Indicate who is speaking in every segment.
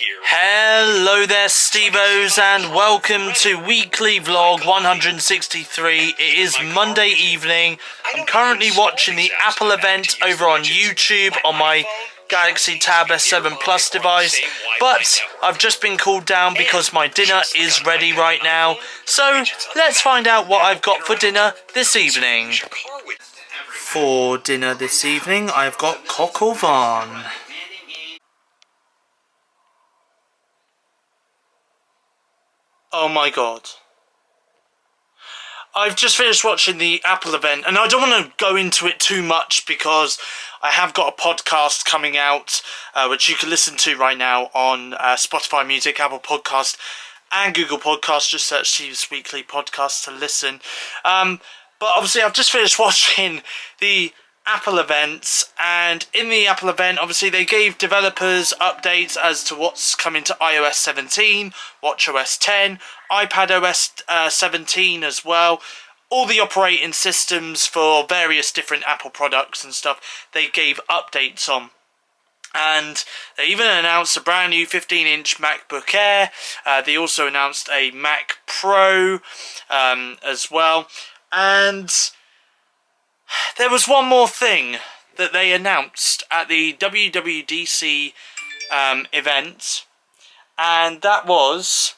Speaker 1: Hello there, Stevos, and welcome to weekly vlog 163. It is Monday evening. I'm currently watching the Apple event over on YouTube on my Galaxy Tab S7 Plus device, but I've just been called down because my dinner is ready right now. So let's find out what I've got for dinner this evening. For dinner this evening, I've got coq au vin. Oh my god. I've just finished watching the Apple event, and I don't want to go into it too much because I have got a podcast coming out, which you can listen to right now on Spotify Music, Apple Podcast, and Google Podcast. Just search Steve's Weekly Podcast to listen. But obviously, I've just finished watching the Apple events, and in the Apple event, obviously, they gave developers updates as to what's coming to iOS 17, watchOS 10, iPadOS 17 as well. All the operating systems for various different Apple products and stuff, they gave updates on. And they even announced a brand new 15-inch MacBook Air. They also announced a Mac Pro as well. And there was one more thing that they announced at the WWDC event, and that was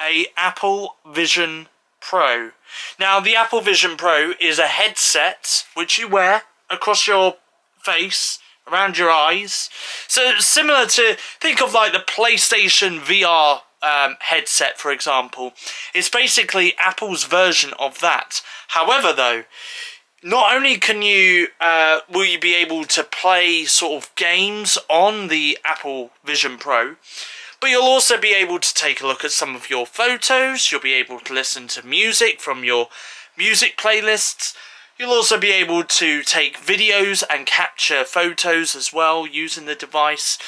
Speaker 1: a Apple Vision Pro. Now, the Apple Vision Pro is a headset which you wear across your face, around your eyes. So similar to, think of like the PlayStation VR headset, for example. It's basically Apple's version of that. However, though, not only can you will you be able to play sort of games on the Apple Vision Pro, but you'll also be able to take a look at some of your photos. You'll be able to listen to music from your music playlists. You'll also be able to take videos and capture photos as well using the device.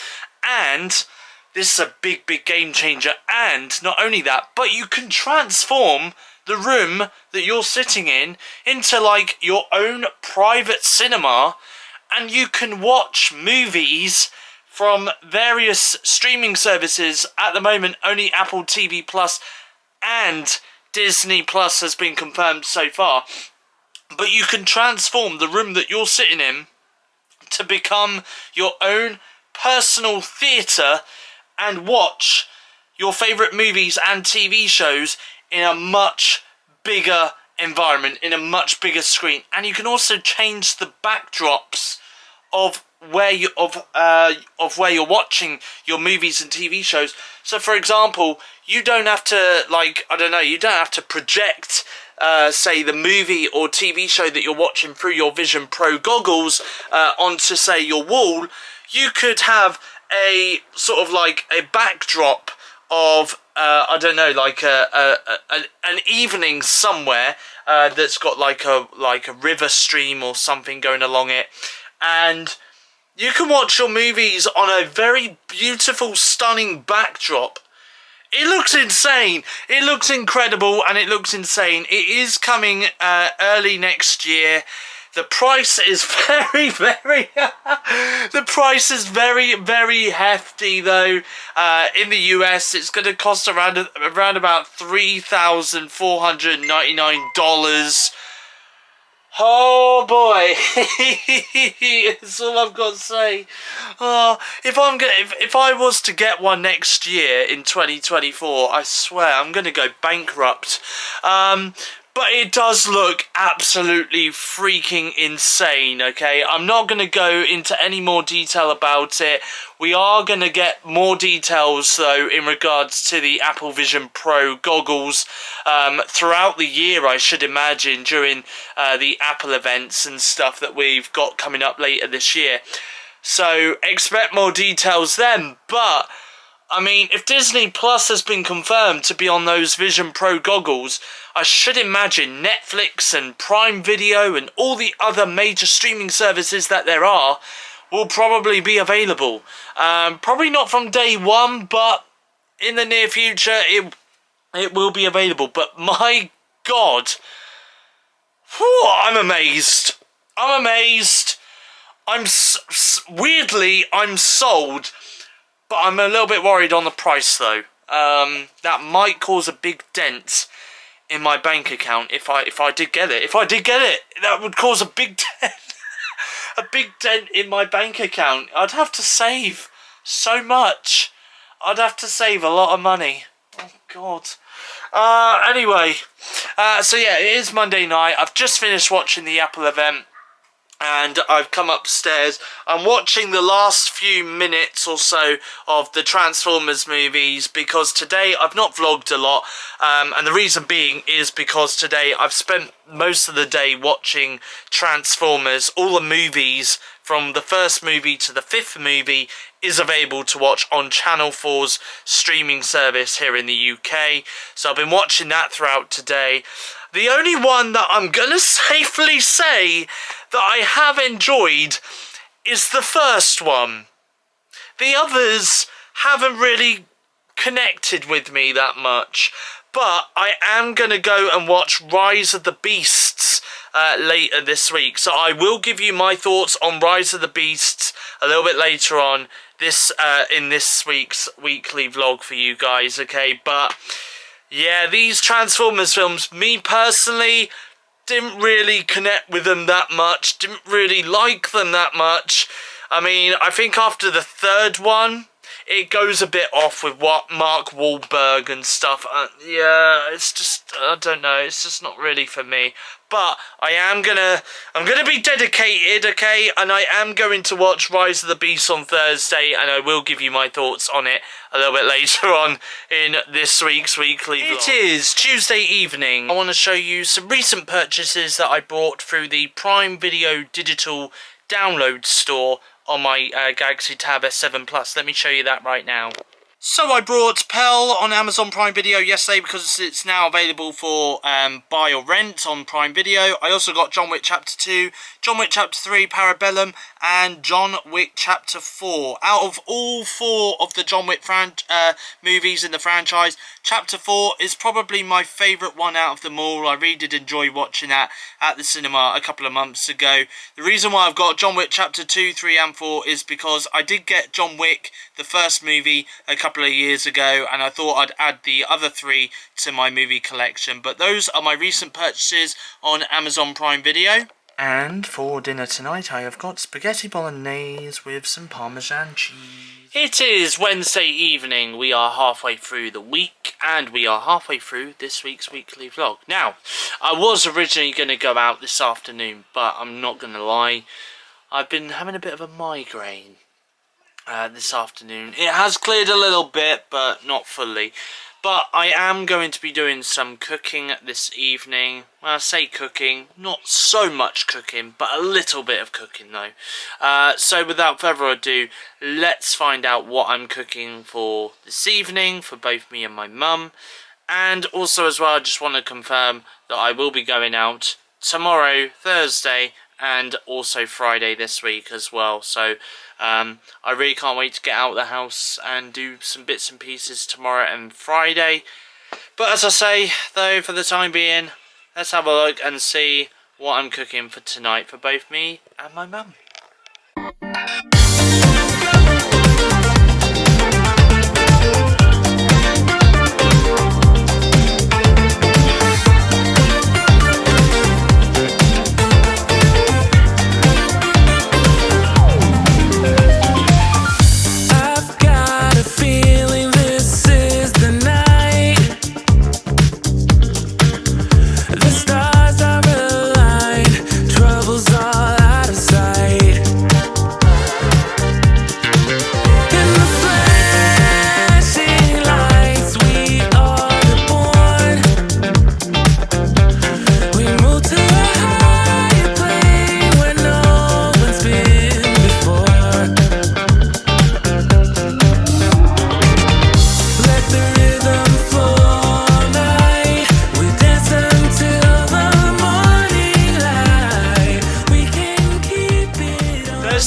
Speaker 1: And this is a big, big game changer. And not only that, but you can transform the room that you're sitting in into like your own private cinema, and you can watch movies from various streaming services. At the moment, only Apple TV Plus and Disney Plus has been confirmed so far. But you can transform the room that you're sitting in to become your own personal theatre and watch your favourite movies and TV shows in a much bigger environment, in a much bigger screen. And you can also change the backdrops of where you where you're watching your movies and TV shows. So, for example, you don't have to, like, I don't know, you don't have to project say the movie or TV show that you're watching through your Vision Pro goggles onto, say, your wall. You could have a sort of like a backdrop of I don't know, like an evening somewhere that's got like a river stream or something going along it, and you can watch your movies on a very beautiful, stunning backdrop. It looks insane. It looks incredible, and it looks insane. It is coming early next year. The price is very, very... the price is very, very hefty, though. In the US, it's going to cost around about $3,499. Oh boy, that's all I've got to say. If I was to get one next year in 2024, I swear I'm gonna go bankrupt. But it does look absolutely freaking insane, okay? I'm not going to go into any more detail about it. We are going to get more details, though, in regards to the Apple Vision Pro goggles throughout the year, I should imagine, during the Apple events and stuff that we've got coming up later this year. So expect more details then, but I mean, if Disney Plus has been confirmed to be on those Vision Pro goggles, I should imagine Netflix and Prime Video and all the other major streaming services that there are will probably be available. Probably not from day one, but in the near future it will be available. But my God, whew, I'm amazed. I'm amazed. Weirdly, I'm sold. but I'm a little bit worried on the price though. That might cause a big dent in my bank account if I did get it. If I did get it, that would cause a big dent. A big dent in my bank account. I'd have to save so much. I'd have to save a lot of money. Oh God. Anyway, so yeah, it is Monday night. I've just finished watching the Apple event, and I've come upstairs. I'm watching the last few minutes or so of the Transformers movies because today I've not vlogged a lot, and the reason being is because today I've spent most of the day watching Transformers. All the movies from the first movie to the fifth movie is available to watch on Channel 4's streaming service here in the UK. So I've been watching that throughout today. The only one that I'm going to safely say that I have enjoyed is the first one. The others haven't really connected with me that much. But I am going to go and watch Rise of the Beasts later this week. So I will give you my thoughts on Rise of the Beasts a little bit later on in this week's weekly vlog for you guys, okay? But yeah, these Transformers films, me personally, didn't really connect with them that much, didn't really like them that much. I mean, I think after the third one, it goes a bit off with what Mark Wahlberg and stuff. Yeah, it's just, I don't know, it's just not really for me. But I'm gonna be dedicated, okay? And I am going to watch Rise of the Beast on Thursday, and I will give you my thoughts on it a little bit later on in this week's weekly vlog. It is Tuesday evening. I want to show you some recent purchases that I bought through the Prime Video digital download store on my Galaxy Tab S7 Plus. Let me show you that right now. So I brought Pell on Amazon Prime Video yesterday because it's now available for buy or rent on Prime Video. I also got John Wick Chapter 2, John Wick Chapter 3, Parabellum, and John Wick Chapter 4. Out of all four of the John Wick movies in the franchise, Chapter 4 is probably my favourite one out of them all. I really did enjoy watching that at the cinema a couple of months ago. The reason why I've got John Wick Chapter 2, 3 and 4 is because I did get John Wick, the first movie, a couple of years ago, and I thought I'd add the other three to my movie collection. But those are my recent purchases on Amazon Prime Video. And for dinner tonight I have got spaghetti bolognese with some Parmesan cheese. It is Wednesday evening. We are halfway through the week, and we are halfway through this week's weekly vlog. Now, I was originally going to go out this afternoon, but I'm not going to lie, I've been having a bit of a migraine this afternoon. It has cleared a little bit, but not fully. But I am going to be doing some cooking this evening. When I say cooking, not so much cooking, but a little bit of cooking though. So without further ado, let's find out what I'm cooking for this evening for both me and my mum. And also as well, I just want to confirm that I will be going out tomorrow, Thursday, and also Friday this week as well. So I really can't wait to get out of the house and do some bits and pieces tomorrow and Friday. But as I say, though, for the time being, let's have a look and see what I'm cooking for tonight for both me and my mum.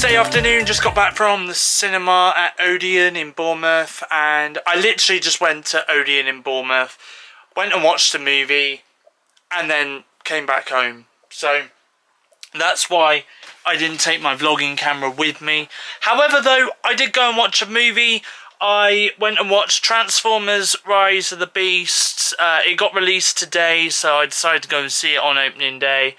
Speaker 1: Thursday afternoon, just got back from the cinema at Odeon in Bournemouth, and I literally just went to Odeon in Bournemouth, went and watched the movie, and then came back home. So that's why I didn't take my vlogging camera with me. However though, I did go and watch a movie. I went and watched Transformers Rise of the Beasts. It got released today, so I decided to go and see it on opening day.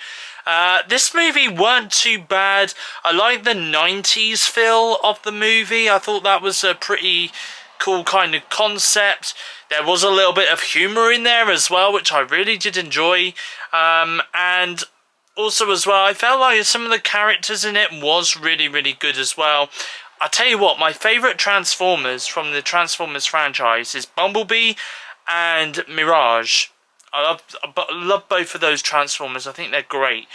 Speaker 1: This movie weren't too bad. I like the 90s feel of the movie. I thought that was a pretty cool kind of concept. There was a little bit of humour in there as well, which I really did enjoy. And also as well, I felt like some of the characters in it was really, really good as well. I'll tell you what, my favourite Transformers from the Transformers franchise is Bumblebee and Mirage. I love both of those Transformers. I think they're great.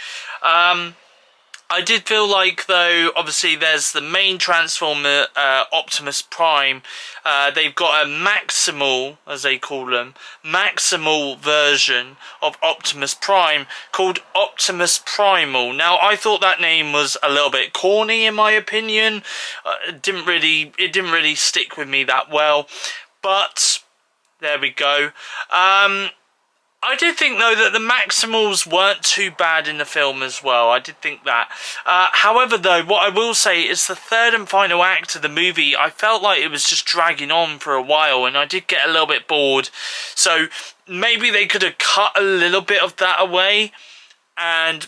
Speaker 1: I did feel like, though, obviously there's the main Transformer, Optimus Prime. They've got a maximal, as they call them, maximal version of Optimus Prime called Optimus Primal. Now, I thought that name was a little bit corny, in my opinion. It didn't really stick with me that well. But there we go. I did think, though, that the Maximals weren't too bad in the film as well. I did think that. However, though, what I will say is the third and final act of the movie, I felt like it was just dragging on for a while, and I did get a little bit bored. So maybe they could have cut a little bit of that away, and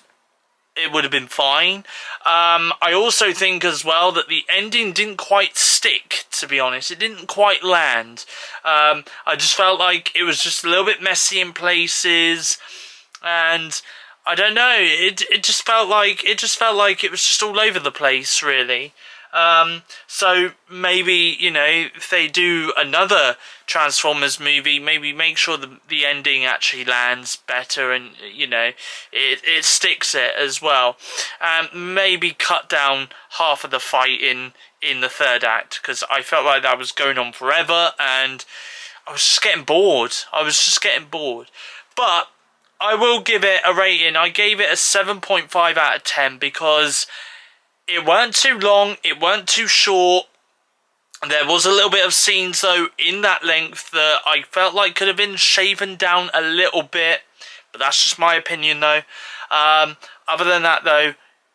Speaker 1: it would have been fine. I also think as well that the ending didn't quite stick, to be honest. It didn't quite land. I just felt like it was just a little bit messy in places, and I don't know, it just felt like it was just all over the place, really. So maybe, you know, if they do another Transformers movie, maybe make sure the ending actually lands better, and, you know, it sticks it as well. Maybe cut down half of the fight in the third act, because I felt like that was going on forever, and I was just getting bored. But I will give it a rating. I gave it a 7.5 out of 10 because it weren't too long, it weren't too short. There was a little bit of scenes, though, in that length that I felt like could have been shaven down a little bit. But that's just my opinion, though. Other than that, though,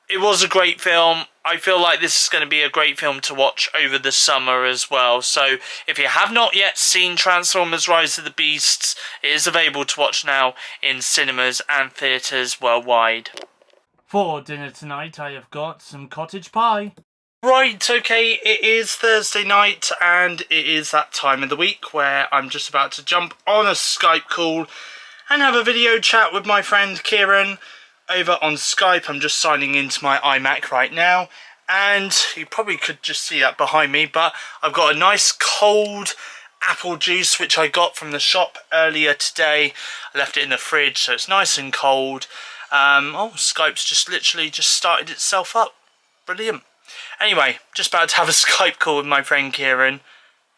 Speaker 1: it was a great film. I feel like this is going to be a great film to watch over the summer as well. So, if you have not yet seen Transformers Rise of the Beasts, it is available to watch now in cinemas and theatres worldwide. For dinner tonight, I have got some cottage pie. Right, okay, it is Thursday night, and it is that time of the week where I'm just about to jump on a Skype call and have a video chat with my friend Kieran over on Skype. I'm just signing into my iMac right now, and you probably could just see that behind me, but I've got a nice cold apple juice which I got from the shop earlier today. I left it in the fridge, so it's nice and cold. Skype's just literally started itself up. Brilliant. Anyway, just about to have a Skype call with my friend Kieran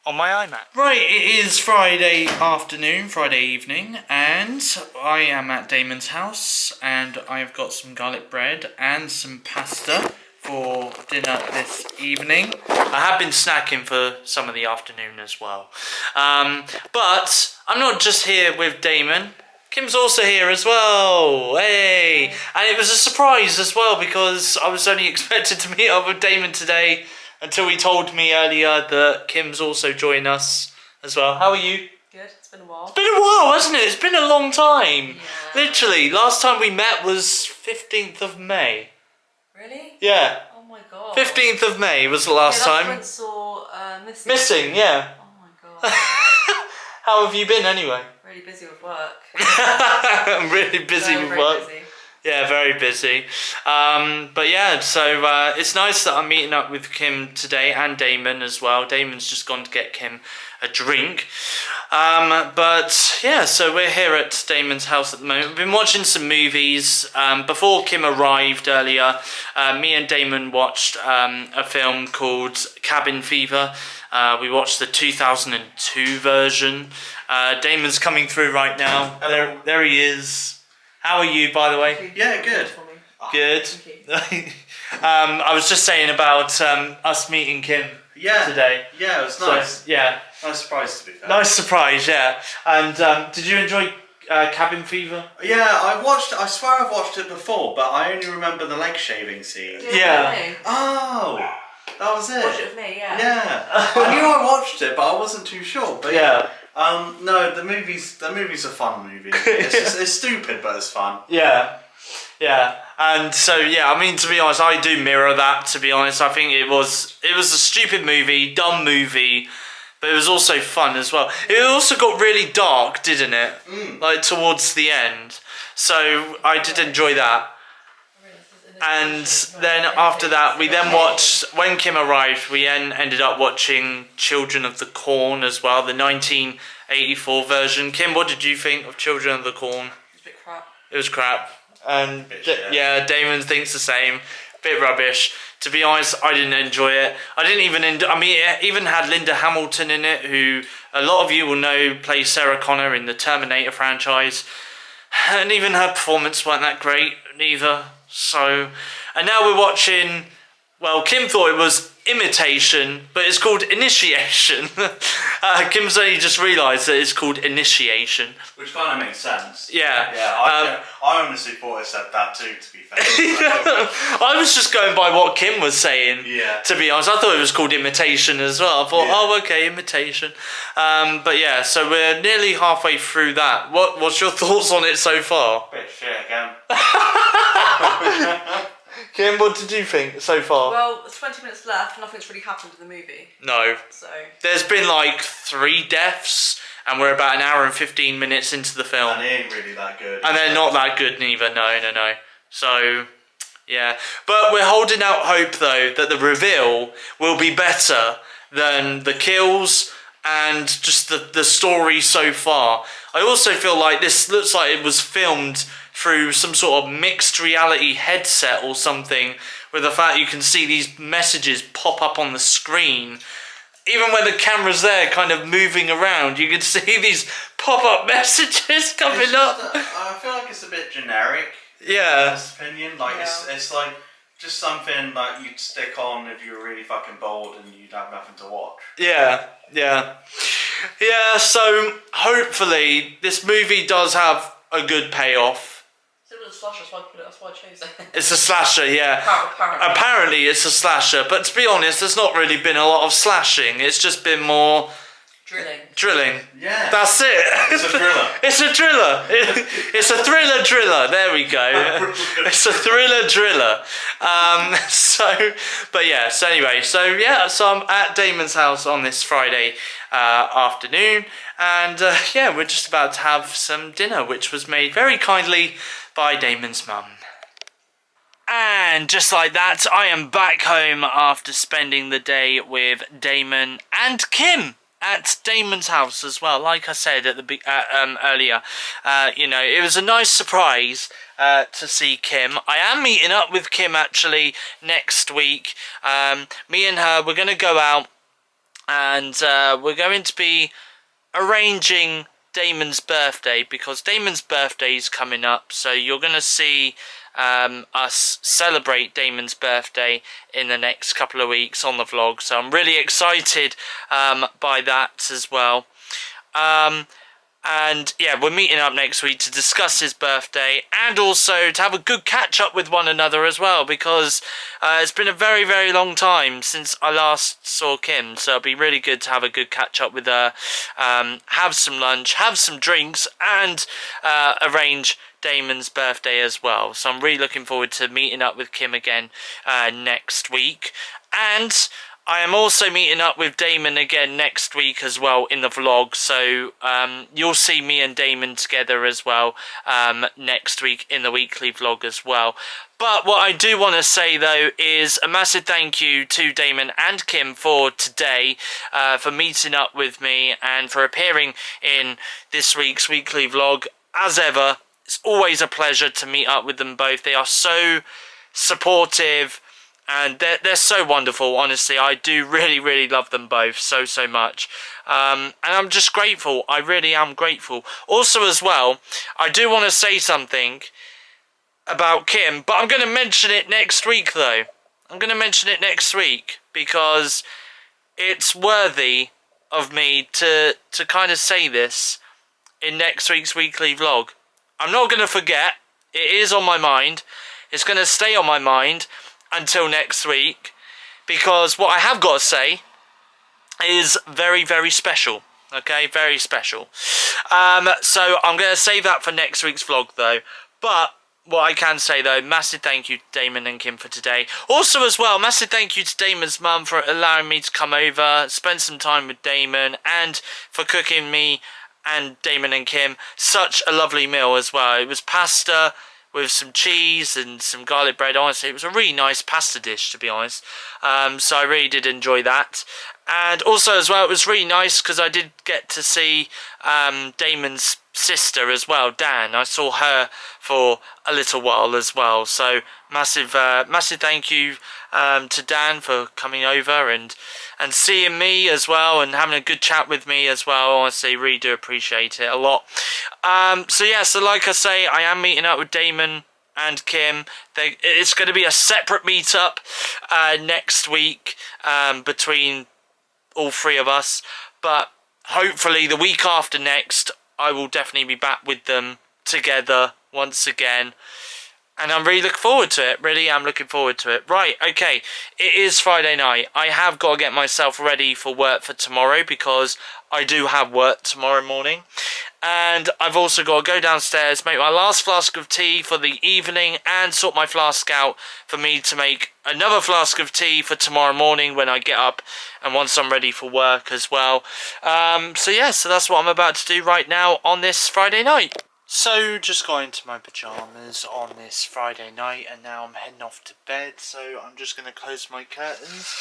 Speaker 1: on my iMac. Right, it is Friday afternoon, Friday evening, and I am at Damon's house, and I've got some garlic bread and some pasta for dinner this evening. I have been snacking for some of the afternoon as well. But I'm not just here with Damon. Kim's also here as well, hey! And it was a surprise as well, because I was only expected to meet up with Damon today until he told me earlier that Kim's also joining us as well. How are you?
Speaker 2: Good, it's been a while.
Speaker 1: It's been a while, hasn't it? It's been a long time.
Speaker 2: Yeah.
Speaker 1: Literally, last time we met was 15th of May.
Speaker 2: Really?
Speaker 1: Yeah.
Speaker 2: Oh my god.
Speaker 1: 15th of May was the last time.
Speaker 2: When saw Missing.
Speaker 1: Missing, yeah.
Speaker 2: Oh my god.
Speaker 1: How have you been anyway?
Speaker 2: Really busy with work.
Speaker 1: I'm really busy with work.
Speaker 2: Busy.
Speaker 1: Yeah, very busy. But yeah, so it's nice that I'm meeting up with Kim today, and Damon as well. Damon's just gone to get Kim a drink. But yeah, so we're here at Damon's house at the moment. We've been watching some movies. Before Kim arrived earlier, me and Damon watched a film called Cabin Fever. We watched the 2002 version. Damon's coming through right now. There he is. How are you, by the way?
Speaker 2: Yeah, good.
Speaker 1: Good. I was just saying about us meeting Kim today.
Speaker 3: Yeah, it was nice.
Speaker 1: So, yeah.
Speaker 3: Nice surprise, to be fair.
Speaker 1: Nice surprise, yeah. And did you enjoy Cabin Fever?
Speaker 3: Yeah, I swear I've watched it before, but I only remember the leg shaving scene.
Speaker 1: Yeah.
Speaker 3: Oh! That was it.
Speaker 2: Watch it with me, yeah.
Speaker 3: Yeah. I knew I watched it, but I wasn't too sure. But
Speaker 1: Yeah.
Speaker 3: no, the movie's a fun movie. It's stupid, but it's fun.
Speaker 1: Yeah. Yeah. And so yeah, I mean, to be honest, I do mirror that. To be honest, I think it was a stupid movie, dumb movie, but it was also fun as well. It also got really dark, didn't it? Like towards the end. So I did enjoy that. And then after that, we then watched, when Kim arrived, we then ended up watching Children of the Corn as well, the 1984 version. Kim, what did you think of Children of the Corn?
Speaker 2: It's a bit crap.
Speaker 1: It was crap. And
Speaker 3: shit.
Speaker 1: yeah, Damon thinks the same. Bit rubbish. To be honest, I didn't enjoy it. I didn't even I mean, it even had Linda Hamilton in it, who a lot of you will know plays Sarah Connor in the Terminator franchise. And even her performance wasn't that great neither. So, and now we're watching, well, Kim thought it was Imitation, but it's called Initiation. Kim's only just realised that it's called Initiation.
Speaker 3: Which kind of makes sense.
Speaker 1: Yeah.
Speaker 3: Yeah, I honestly thought it said that too, to be fair.
Speaker 1: I was just going by what Kim was saying,
Speaker 3: Yeah.
Speaker 1: to be honest. I thought it was called Imitation as well. I thought, oh, okay, Imitation. But yeah, so we're nearly halfway through that. What's your thoughts on it so far?
Speaker 3: Bit shit again.
Speaker 1: Kim, what did you think so far?
Speaker 2: Well, there's 20 minutes left, nothing's really happened in the movie.
Speaker 1: No.
Speaker 2: So.
Speaker 1: There's been like 3 deaths, and we're about an hour and 15 minutes into the film.
Speaker 3: And it ain't really that good.
Speaker 1: And they're not that good neither, no. So, yeah. But we're holding out hope, though, that the reveal will be better than the kills and just the story so far. I also feel like this looks like it was filmed through some sort of mixed reality headset or something, with the fact you can see these messages pop up on the screen. Even when the camera's there kind of moving around, you can see these pop-up messages coming up.
Speaker 3: I feel like it's a bit generic.
Speaker 1: Yeah.
Speaker 3: In this opinion. Like, it's like just something like you'd stick on if you were really fucking bored and you'd have nothing to watch. Yeah, so hopefully this movie does have a good payoff.
Speaker 2: It was a slasher, that's why I chose it.
Speaker 1: It's a slasher, yeah. Apparently it's a slasher, but to be honest, there's not really been a lot of slashing. It's just been more... Drilling. Yeah. That's it.
Speaker 3: It's a thriller.
Speaker 1: It's a thriller. It's a thriller driller. There we go. It's a thriller driller. So I'm at Damon's house on this Friday afternoon, and we're just about to have some dinner, which was made very kindly by Damon's mum. And just like that, I am back home after spending the day with Damon and Kim at Damon's house as well. Like I said at the earlier, it was a nice surprise to see Kim. I am meeting up with Kim actually next week. Me and her, we're going to go out, and we're going to be arranging Damon's birthday, because Damon's birthday is coming up, so you're going to see us celebrate Damon's birthday in the next couple of weeks on the vlog, so I'm really excited by that as well. And yeah, we're meeting up next week to discuss his birthday, and also to have a good catch up with one another as well, because it's been a very, very long time since I last saw Kim, so it'll be really good to have a good catch up with her, have some lunch, have some drinks, and arrange Damon's birthday as well. So I'm really looking forward to meeting up with Kim again next week. And I am also meeting up with Damon again next week as well in the vlog, so you'll see me and Damon together as well next week in the weekly vlog as well. But what I do want to say though is a massive thank you to Damon and Kim for today, for meeting up with me and for appearing in this week's weekly vlog. As ever, it's always a pleasure to meet up with them both. They are so supportive, and they're so wonderful, honestly. I do really, really love them both so much. And I'm just grateful. I really am grateful. Also as well, I do want to say something about Kim, but I'm going to mention it next week though. I'm going to mention it next week because it's worthy of me to kind of say this in next week's weekly vlog. I'm not going to forget. It is on my mind. It's going to stay on my mind until next week, because what I have got to say is very, very special. Okay, very special. So I'm going to save that for next week's vlog though. But what I can say though, massive thank you to Damon and Kim for today. Also as well, massive thank you to Damon's mum for allowing me to come over, spend some time with Damon, and for cooking me and Damon and Kim such a lovely meal as well. It was pasta with some cheese and some garlic bread. Honestly, it was a really nice pasta dish, to be honest. So I really did enjoy that. And also as well, it was really nice because I did get to see Damon's sister as well, Dan. I saw her for a little while as well. So massive thank you to Dan for coming over and seeing me as well and having a good chat with me as well. Honestly, really do appreciate it a lot. So yeah, so like I say, I am meeting up with Damon and Kim. It's going to be a separate meetup next week between all three of us, but hopefully the week after next I will definitely be back with them together once again, and I'm really looking forward to it. Really am looking forward to it. Right, okay, it is Friday night. I have got to get myself ready for work for tomorrow because I do have work tomorrow morning. And I've also got to go downstairs, make my last flask of tea for the evening, and sort my flask out for me to make another flask of tea for tomorrow morning when I get up and once I'm ready for work as well. So yeah, so that's what I'm about to do right now on this Friday night. So just got into my pyjamas on this Friday night, and now I'm heading off to bed. So I'm just going to close my curtains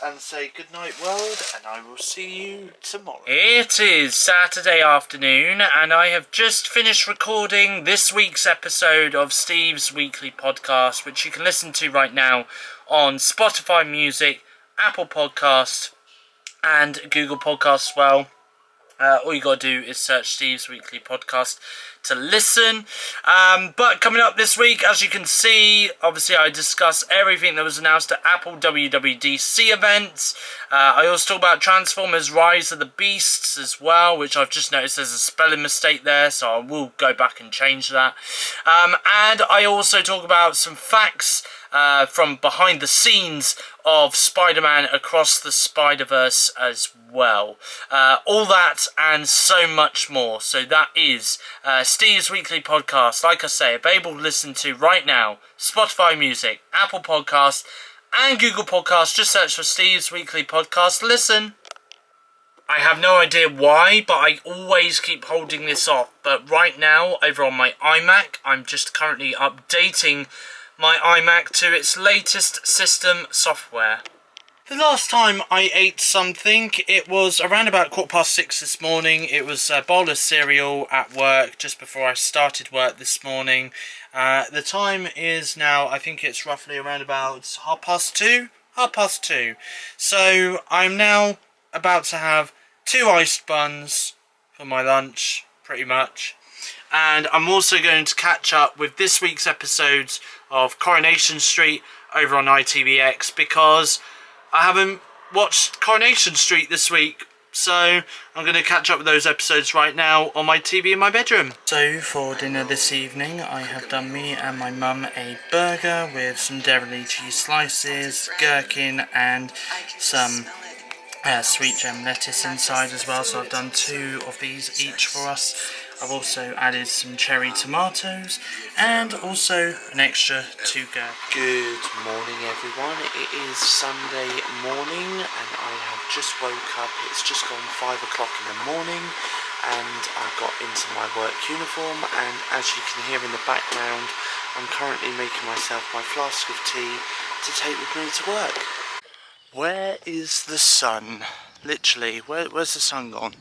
Speaker 1: and say good night world, and I will see you tomorrow. It is Saturday afternoon, and I have just finished recording this week's episode of Steve's Weekly Podcast, which you can listen to right now on Spotify Music, Apple Podcast, and Google Podcasts as well. All you got to do is search Steve's Weekly Podcast to listen. But coming up this week, as you can see, obviously I discuss everything that was announced at Apple WWDC events. I also talk about Transformers Rise of the Beasts as well, which I've just noticed there's a spelling mistake there, so I will go back and change that. And I also talk about some facts from behind the scenes of Spider-Man Across the Spider-Verse as well. All that and so much more. So that is Steve's Weekly Podcast. Like I say, available to listen to right now. Spotify Music, Apple Podcasts, and Google Podcasts. Just search for Steve's Weekly Podcast. Listen. I have no idea why, but I always keep holding this off. But right now, over on my iMac, I'm just currently updating my iMac to its latest system software. The last time I ate something, it was around about 6:15 this morning. It was a bowl of cereal at work just before I started work this morning. The time is now, I think it's roughly around about 2:30. 2:30. So I'm now about to have 2 iced buns for my lunch, pretty much. And I'm also going to catch up with this week's episodes of Coronation Street over on ITVX because I haven't watched Coronation Street this week. So I'm going to catch up with those episodes right now on my TV in my bedroom. So for dinner this evening, I have done me and my mum a burger with some dairy cheese slices, gherkin, and some sweet gem lettuce inside as well. So I've done 2 of these each for us. I've also added some cherry tomatoes and also an extra 2 gherkin. Good morning everyone, it is Sunday morning and I have just woke up. It's just gone 5 o'clock in the morning and I got into my work uniform, and as you can hear in the background, I'm currently making myself my flask of tea to take with me to work. Where is the sun? Literally, where's the sun gone?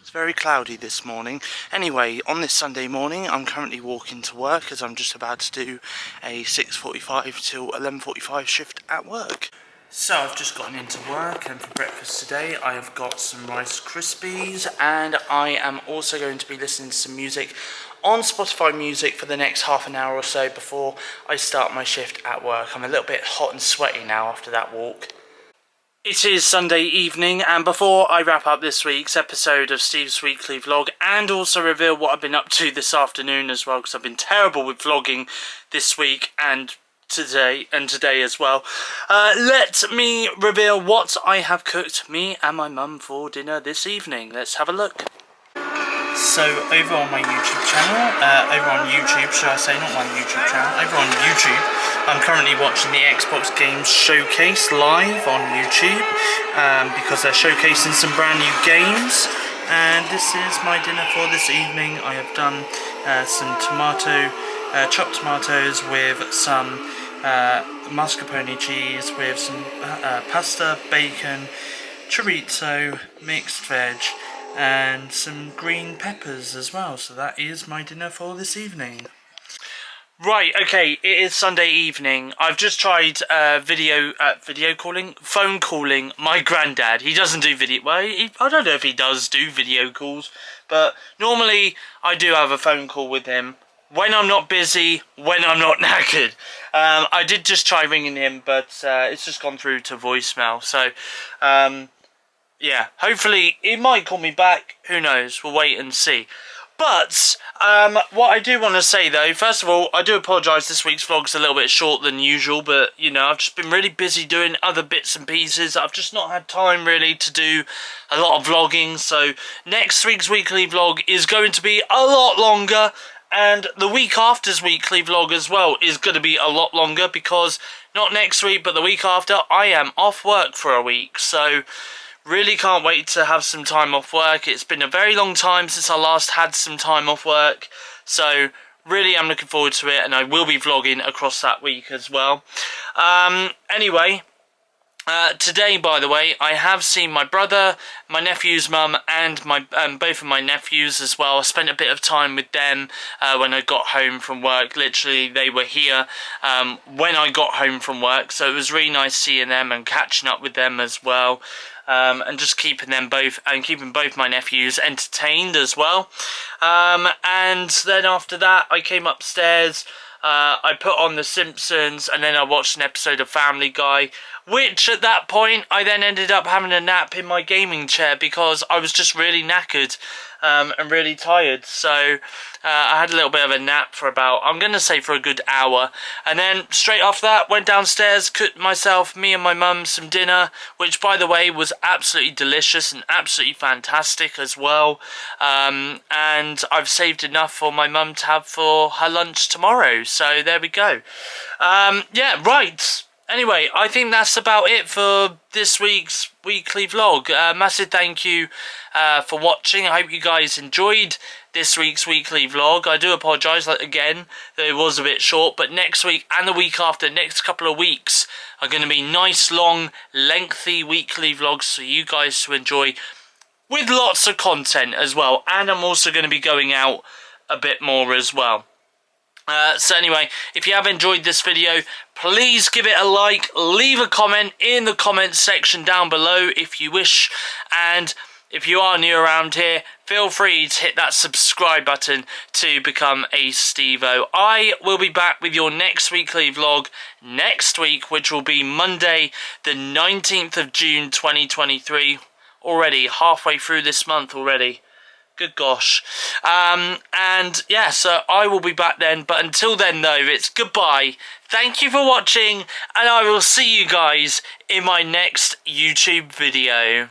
Speaker 1: It's very cloudy this morning. Anyway, on this Sunday morning, I'm currently walking to work as I'm just about to do a 6:45 till 11:45 shift at work. So I've just gotten into work, and for breakfast today I have got some Rice Krispies, and I am also going to be listening to some music on Spotify Music for the next half an hour or so before I start my shift at work. I'm a little bit hot and sweaty now after that walk. It is Sunday evening, and before I wrap up this week's episode of Steve's Weekly Vlog and also reveal what I've been up to this afternoon as well, because I've been terrible with vlogging this week and today as well. Let me reveal what I have cooked me and my mum for dinner this evening. Let's have a look. So over on my YouTube channel, over on YouTube, should I say, not my YouTube channel, over on YouTube, I'm currently watching the Xbox Games Showcase live on YouTube, because they're showcasing some brand new games, and this is my dinner for this evening. I have done some chopped tomatoes with some mascarpone cheese, with some pasta, bacon, chorizo, mixed veg, and some green peppers as well. So that is my dinner for this evening. Right, okay, it is Sunday evening. I've just tried phone calling my granddad. He doesn't do video, well, I don't know if he does do video calls, but normally I do have a phone call with him when I'm not busy, when I'm not knackered. I did just try ringing him, but it's just gone through to voicemail. So, yeah, hopefully he might call me back. Who knows? We'll wait and see. But what I do want to say though, first of all, I do apologise. This week's vlog's a little bit short than usual, but you know, I've just been really busy doing other bits and pieces. I've just not had time really to do a lot of vlogging. So next week's weekly vlog is going to be a lot longer, and the week after's weekly vlog as well is going to be a lot longer, because not next week but the week after I am off work for a week. So really can't wait to have some time off work. It's been a very long time since I last had some time off work, so really I'm looking forward to it, and I will be vlogging across that week as well. Anyway, today, by the way, I have seen my brother, my nephew's mum, and my both of my nephews as well. I spent a bit of time with them when I got home from work. Literally, they were here when I got home from work, so it was really nice seeing them and catching up with them as well. And just keeping both my nephews entertained as well. And then after that, I came upstairs, I put on The Simpsons, and then I watched an episode of Family Guy, which at that point I then ended up having a nap in my gaming chair because I was just really knackered and really tired. So I had a little bit of a nap for about, I'm going to say for a good hour, and then straight after that went downstairs, cooked me and my mum some dinner, which by the way was absolutely delicious and absolutely fantastic as well. And I've saved enough for my mum to have for her lunch tomorrow, so there we go. Yeah, right. Anyway, I think that's about it for this week's weekly vlog. Massive thank you for watching. I hope you guys enjoyed this week's weekly vlog. I do apologise again that it was a bit short, but next week and the week after, next couple of weeks, are going to be nice, long, lengthy weekly vlogs for you guys to enjoy, with lots of content as well. And I'm also going to be going out a bit more as well. So anyway, if you have enjoyed this video, please give it a like, leave a comment in the comments section down below if you wish, and if you are new around here, feel free to hit that subscribe button to become a Stevo. I will be back with your next weekly vlog next week, which will be Monday the 19th of June 2023. Already halfway through this month already. Good gosh. And yeah, so I will be back then. But until then, though, it's goodbye. Thank you for watching, and I will see you guys in my next YouTube video.